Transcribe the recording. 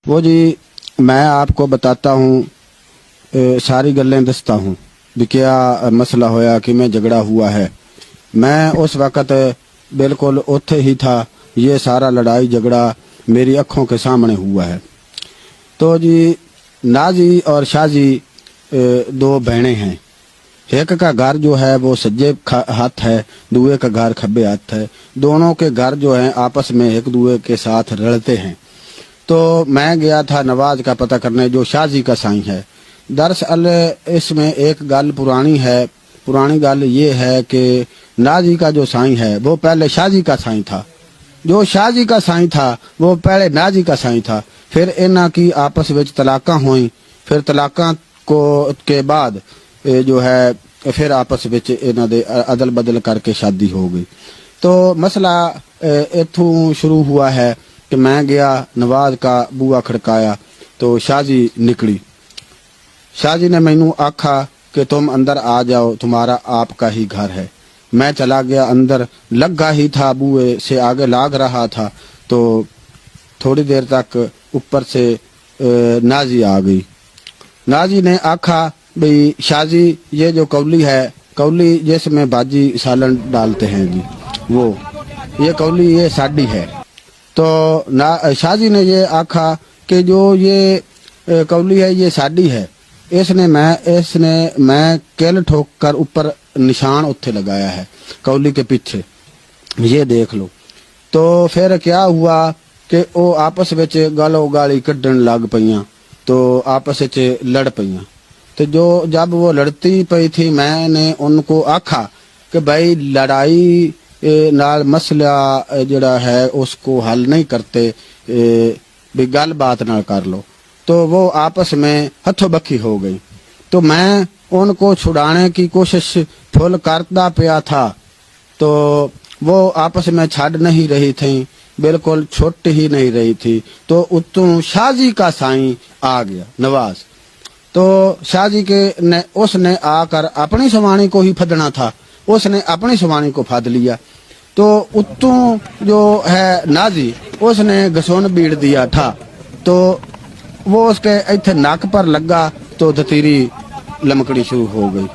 وہ جی میں آپ کو بتاتا ہوں، ساری گلیں دستا ہوں بھی کیا مسئلہ ہویا کہ میں جھگڑا ہوا ہے۔ میں اس وقت بالکل اتھے ہی تھا، یہ سارا لڑائی جھگڑا میری آنکھوں کے سامنے ہوا ہے۔ تو جی نازی اور شازی دو بہنیں ہیں، ایک کا گھر جو ہے وہ سجے ہاتھ ہے، دوے کا گھر کھبے ہاتھ ہے۔ دونوں کے گھر جو ہیں آپس میں ایک دوے کے ساتھ رلتے ہیں۔ تو میں گیا تھا نواز کا پتہ کرنے جو شازی کا سائیں ہے۔ دراصل اس میں ایک گل پرانی ہے، پرانی گل یہ ہے کہ نازی کا جو سائیں ہے وہ پہلے شازی کا سائیں تھا، جو شازی کا سائیں تھا وہ پہلے نازی کا سائیں تھا۔ پھر انہاں کی آپس وچ طلاقاں ہوئیں، پھر طلاقاں کے بعد جو ہے پھر آپس وچ انہاں دے عدل بدل کر کے شادی ہو گئی۔ تو مسئلہ اتھوں شروع ہوا ہے کہ میں گیا نواز کا بوا کھڑکایا تو شازی نکلی۔ شازی نے مینوں آکھا کہ تم اندر آ جاؤ، تمہارا آپ کا ہی گھر ہے۔ میں چلا گیا اندر، لگا ہی تھا بوئے سے آگے لاگ رہا تھا تو تھوڑی دیر تک اوپر سے نازی آ گئی۔ نازی نے آکھا بھئی شازی یہ جو کولی ہے، کولی جس میں باجی سالن ڈالتے ہیں جی، وہ یہ کولی یہ ساڈی ہے۔ تو شازی نے یہ آکھا کہ جو یہ کولی ہے یہ ساڈی ہے، اس نے میں کل ٹھوک کر اوپر نشان اتھے لگایا ہے کولی کے پیچھے، یہ دیکھ لو۔ تو پھر کیا ہوا کہ وہ آپس وچ گالو گالی کڈن لگ پئیاں، تو آپس وچ لڑ پئیاں۔ تو جب وہ لڑتی پئی تھی میں نے ان کو آکھا کہ بھائی لڑائی نال مسئلہ جڑا ہے اس کو حل نہیں کرتے، بھی گل بات نہ کر لو۔ تو وہ آپس میں ہتھوں بکھی ہو گئی۔ تو میں ان کو چھڑانے کی کوشش پھل کرتا پیا تھا تو وہ آپس میں چھڑ نہیں رہی تھیں، بالکل چھٹ ہی نہیں رہی تھی۔ تو اتوں شازی کا سائیں آ گیا نواز، تو شازی اس نے آ کر اپنی سوانی کو ہی پھدنا تھا، اس نے اپنی سوانی کو پھد لیا۔ تو اتوں جو ہے نازی اس نے گسون بیڑ دیا تھا، تو وہ اس کے ایتھے ناک پر لگا تو دتیری لمکڑی شروع ہو گئی۔